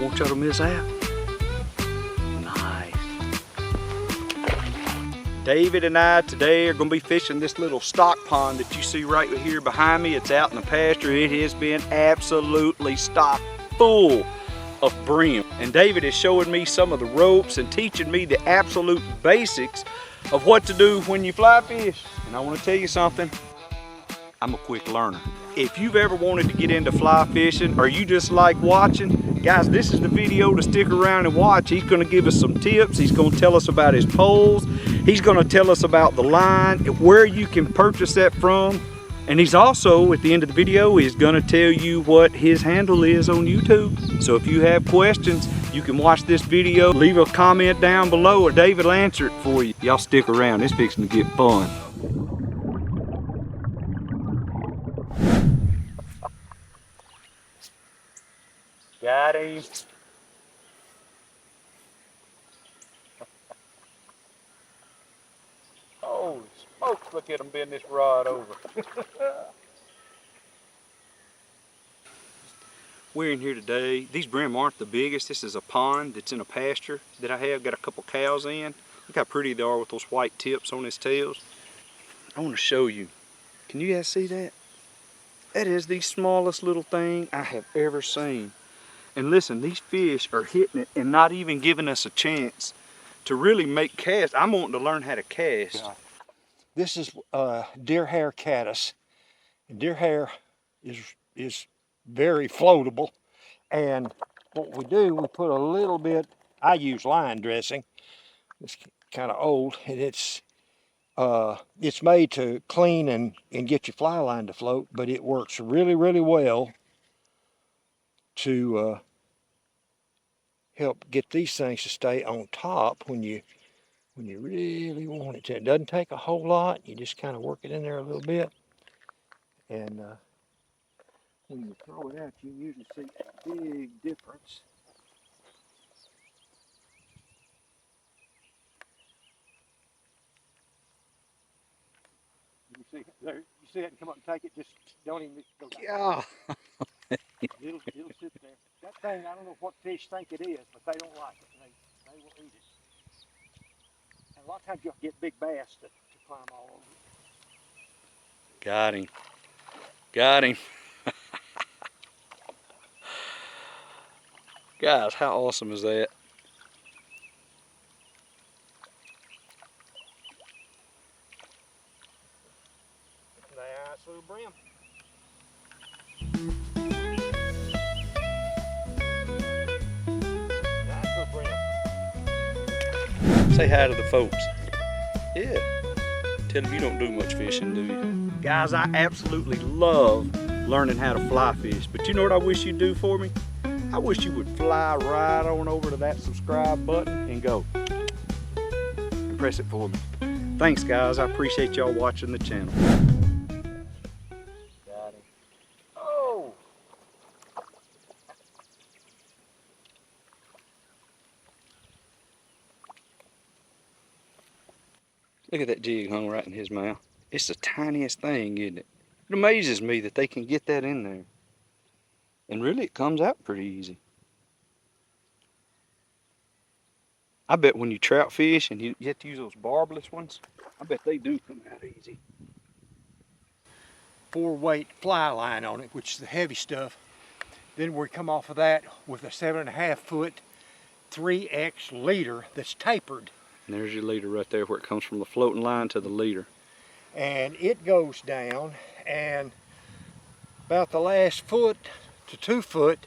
want y'all to miss out. Nice. David and I today are gonna be fishing this little stock pond that you see right here behind me. It's out in the pasture. It has been absolutely stock full of brim. And David is showing me some of the ropes and teaching me the absolute basics of what to do when you fly fish. And I want to tell you something, I'm a quick learner. If you've ever wanted to get into fly fishing or you just like watching, guys, this is the video to stick around and watch. He's going to give us some tips. He's going to tell us about his poles. He's going to tell us about the line, where you can purchase that from. And he's also, at the end of the video, he's gonna tell you what his handle is on YouTube. So if you have questions, you can watch this video, leave a comment down below, or David will answer it for you. Y'all stick around, it's fixing to get fun. Got him. Holy smokes, look at him bend this rod over. We're in here today. These brim aren't the biggest. This is a pond that's in a pasture that I have. Got a couple cows in. Look how pretty they are with those white tips on his tails. I want to show you. Can you guys see that? That is the smallest little thing I have ever seen. And listen, these fish are hitting it and not even giving us a chance to really make casts. I'm wanting to learn how to cast. Yeah. This is deer hair caddis. And deer hair is very floatable. And what we do, we put a little bit, I use line dressing. It's kind of old, and it's made to clean and get your fly line to float, but it works really, really well to help get these things to stay on top when you really want it to. It doesn't take a whole lot. You just kind of work it in there a little bit. And when you throw it out, you usually see a big difference. You see there, you see it and come up and take it, just don't even go down. Yeah. It'll sit there. That thing, I don't know what fish think it is, but they don't like it. They will eat it. And a lot of times you'll get big bass to climb all over it. Got him. Got him. Guys, how awesome is that? Nice little brim. Nice little brim. Say hi to the folks. Yeah. Tell them you don't do much fishing, do you? Guys, I absolutely love learning how to fly fish. But you know what I wish you'd do for me? I wish you would fly right on over to that subscribe button and go. And press it for me. Thanks, guys. I appreciate y'all watching the channel. Got him. Oh! Look at that jig hung right in his mouth. It's the tiniest thing, isn't it? It amazes me that they can get that in there. And really, it comes out pretty easy. I bet when you trout fish and you have to use those barbless ones, I bet they do come out easy. 4-weight fly line on it, which is the heavy stuff. Then we come off of that with a 7.5 foot 3X leader that's tapered. And there's your leader right there where it comes from the floating line to the leader. And it goes down, and about the last foot to 2 foot,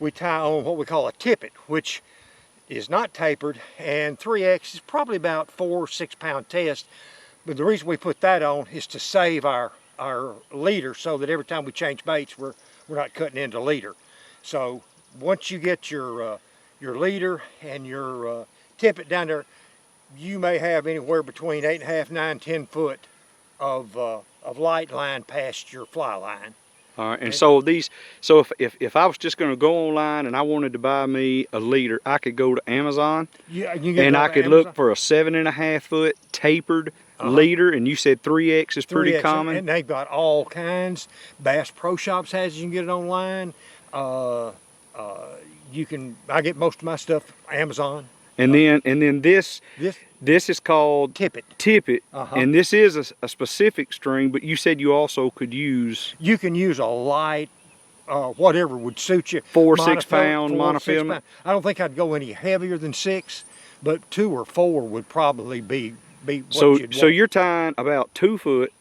we tie on what we call a tippet, which is not tapered, and 3X is probably about 4 or 6 pound test. But the reason we put that on is to save our leader, so that every time we change baits, we're not cutting into leader. So once you get your leader and your tippet down there, you may have anywhere between 8.5, 9, 10 foot of light line past your fly line. All right, and so if I was just going to go online and I wanted to buy me a leader, I could go to Amazon. Yeah, you can and go I to could Amazon. look for a 7.5 foot tapered leader, and you said 3X is pretty 3X, common. and they've got all kinds. Bass Pro Shops has it. You can get it online. I get most of my stuff Amazon. And then this is called Tippet. Tippet, and this is a specific string, but you said you also could use. You can use a light, whatever would suit you. 4 6 pound monofilament. I don't think I'd go any heavier than 6, but 2 or 4 would probably be what you'd want. So you're tying about 2 foot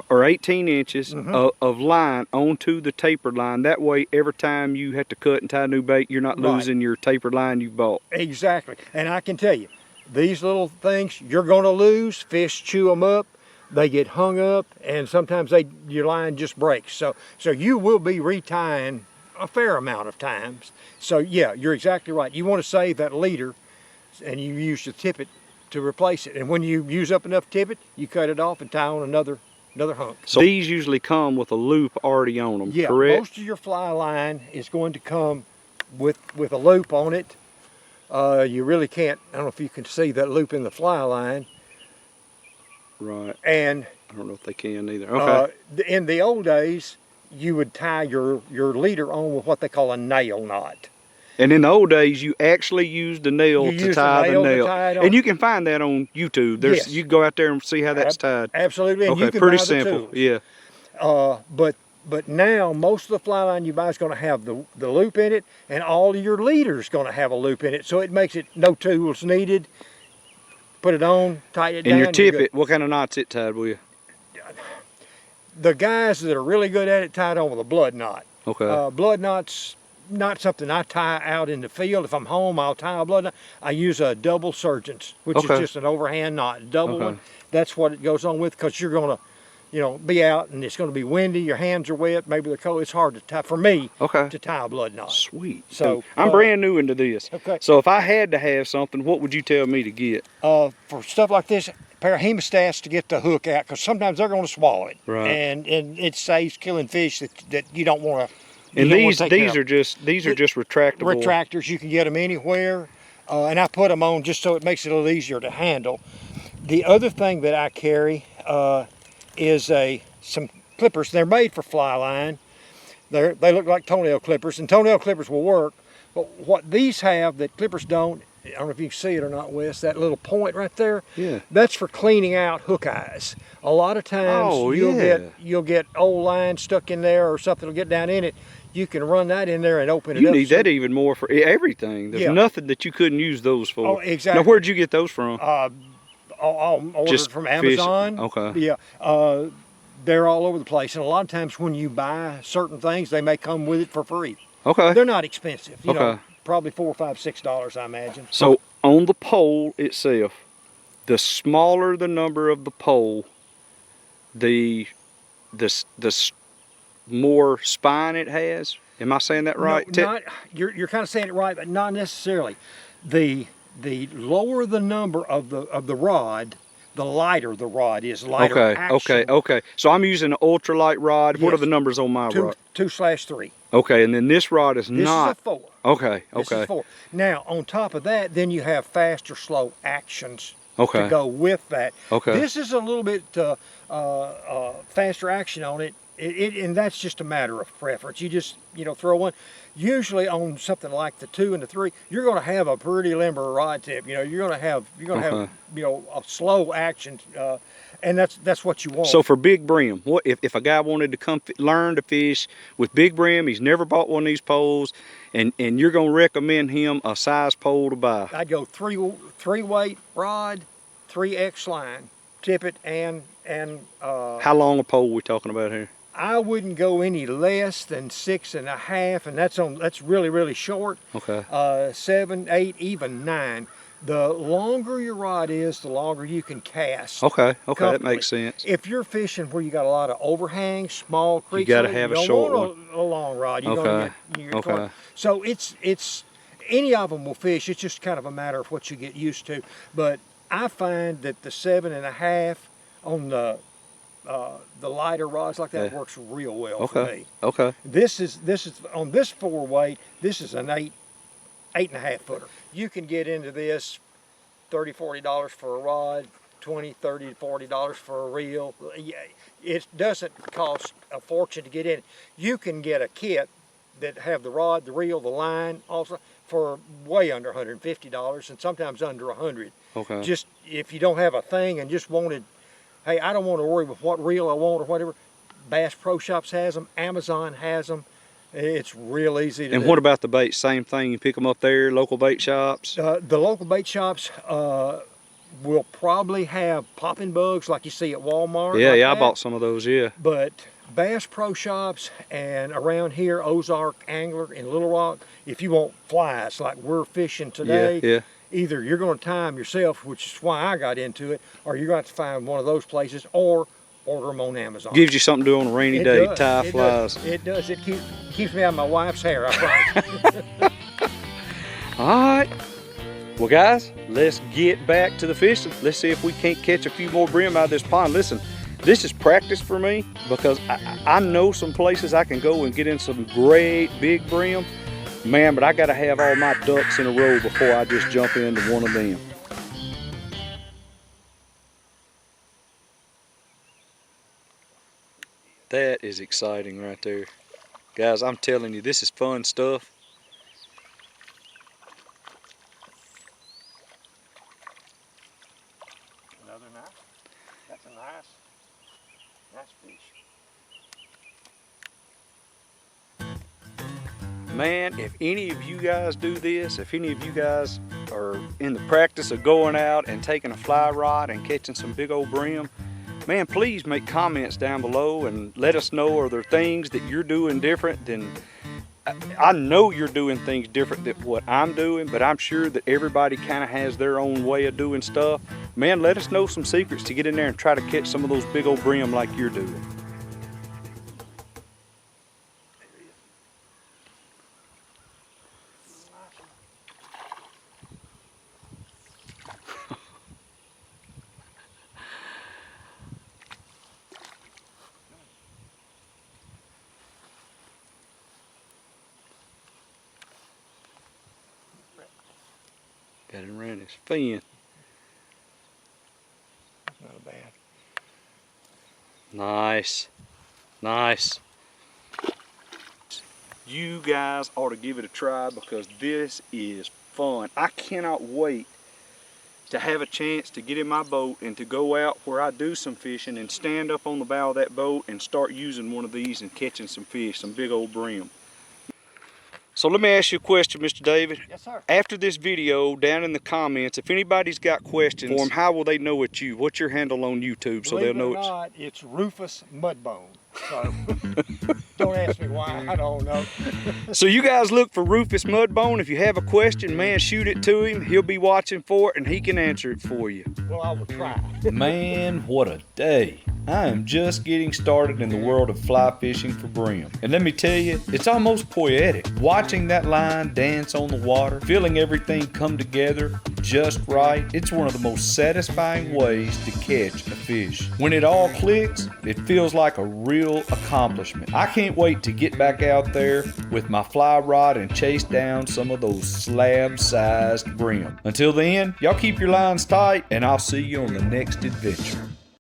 or 18 inches of line onto the tapered line. That way, every time you have to cut and tie new bait, you're not losing your tapered line you bought. Exactly. And I can tell you, these little things you're going to lose. Fish chew them up. They get hung up, and sometimes your line just breaks. So you will be retying a fair amount of times. So yeah, you're exactly right. You want to save that leader, and you use the tippet to replace it. And when you use up enough tippet, you cut it off and tie on another hunk. So these usually come with a loop already on them, yeah, correct? Most of your fly line is going to come with a loop on it. You really can't, I don't know if you can see that loop in the fly line. Right. And I don't know if they can either. Okay. In the old days, you would tie your leader on with what they call a nail knot. And in the old days, you actually used the nail to tie the nail. And you can find that on YouTube. You can go out there and see how that's tied. Absolutely. And okay, you can pretty buy simple. The tools. Yeah. But now most of the fly line you buy is going to have the loop in it, and all of your leaders going to have a loop in it. So it makes it no tools needed. Put it on, tighten it down. And your tippet, what kind of knots it tied with? The guys that are really good at it tie it on with a blood knot. Okay. Blood knot's not something I tie out in the field. If I'm home, I'll tie a blood knot. I use a double surgeon's, which is just an overhand knot, double one. That's what it goes on with, because you're going to, be out and it's going to be windy. Your hands are wet. Maybe they're cold. It's hard to tie for me to tie a blood knot. Sweet. So I'm brand new into this. Okay. So if I had to have something, what would you tell me to get? For stuff like this, a pair of hemostats to get the hook out, because sometimes they're going to swallow it. Right. And it saves killing fish that you don't want to. And these are just retractable. Retractors, you can get them anywhere, and I put them on just so it makes it a little easier to handle. The other thing that I carry is some clippers. They're made for fly line. They look like toenail clippers, and toenail clippers will work. But what these have that clippers don't, I don't know if you can see it or not, Wes, that little point right there. Yeah. That's for cleaning out hook eyes. A lot of times you'll get old line stuck in there, or something will get down in it. You can run that in there and open it up. You need that even more for everything. There's nothing that you couldn't use those for. Oh, exactly. Now, where'd you get those from? Ordered from Amazon. Okay. Yeah. They're all over the place. And a lot of times when you buy certain things, they may come with it for free. Okay. They're not expensive. You know, probably $4, $5, $6, I imagine. So on the pole itself, the smaller the number of the pole, the more spine it has. Am I saying that right? No, you're kind of saying it right, but not necessarily. The lower the number of the rod, the lighter the rod is. Lighter action. Okay. So I'm using an ultralight rod. What are the numbers on my rod? 2/3. Okay, and then this rod is not. This is a 4. Okay. This is 4. Now on top of that, then you have fast or slow actions to go with that. Okay. This is a little bit faster action on it. And that's just a matter of preference. You just throw one. Usually on something like the 2 and the 3, you're going to have a pretty limber rod tip. You're going to have a slow action, and that's what you want. So for big brim, what if a guy wanted to come learn to fish with big brim? He's never bought one of these poles, and you're going to recommend him a size pole to buy? I'd go 3 weight rod, 3X line, tippet, and how long a pole we talking about here? I wouldn't go any less than 6.5, and that's really, really short. Okay. 7, 8, even 9. The longer your rod is, the longer you can cast. Okay, that makes sense. If you're fishing where you got a lot of overhangs, small creeks, you got to have a short one. A long rod. Okay. So it's any of them will fish. It's just kind of a matter of what you get used to. But I find that the 7.5 on the lighter rods like that works real well for me. Okay. This is on this 4 weight. This is an 8.5 footer. You can get into this $30, $40 for a rod, $20, $30, $40 for a reel. It doesn't cost a fortune to get in. You can get a kit that have the rod, the reel, the line, also for way under $150 and sometimes under $100. Okay. Just if you don't have a thing and just wanted, hey, I don't want to worry with what reel I want or whatever. Bass Pro Shops has them. Amazon has them. It's real easy to do. And what about the bait? Same thing. You pick them up there, local bait shops. The local bait shops will probably have popping bugs like you see at Walmart. Yeah, like yeah, I that. bought some of those. Yeah. But Bass Pro Shops and around here, Ozark Angler in Little Rock, if you want flies like we're fishing today, Yeah. either you're going to tie them yourself, which is why I got into it, or you're going to have to find one of those places, or order them on Amazon. Gives you something to do on a rainy day. Does. Tie flies. It does. It keeps me out of my wife's hair, I promise. All right. Well, guys, let's get back to the fishing. Let's see if we can't catch a few more brim out of this pond. Listen, this is practice for me because I know some places I can go and get in some great big brim. Man, but I got to have all my ducks in a row before I just jump into one of them. That is exciting right there. Guys, I'm telling you, this is fun stuff. Another nice. That's a nice fish. Man, if any of you guys do this, if any of you guys are in the practice of going out and taking a fly rod and catching some big old brim, man, please make comments down below and let us know, are there things that you're doing different than, I know you're doing things different than what I'm doing, but I'm sure that everybody kind of has their own way of doing stuff. Man, let us know some secrets to get in there and try to catch some of those big old brim like you're doing. Got him around his fin. That's not bad. Nice. Nice. You guys ought to give it a try because this is fun. I cannot wait to have a chance to get in my boat and to go out where I do some fishing and stand up on the bow of that boat and start using one of these and catching some fish, some big old brim. So let me ask you a question, Mr. David. Yes, sir. After this video, down in the comments, if anybody's got questions for them, how will they know it's you? What's your handle on YouTube so they'll know it's... Believe it or not, it's Rufus Mudbone. So don't ask me why, I don't know. So you guys look for Rufus Mudbone. If you have a question, man, shoot it to him. He'll be watching for it and he can answer it for you. Well, I will try. Man, what a day. I am just getting started in the world of fly fishing for brim. And let me tell you, it's almost poetic. Watching that line dance on the water, feeling everything come together just right, it's one of the most satisfying ways to catch a fish. When it all clicks, it feels like a real accomplishment. I can't wait to get back out there with my fly rod and chase down some of those slab-sized brim. Until then, y'all keep your lines tight and I'll see you on the next adventure.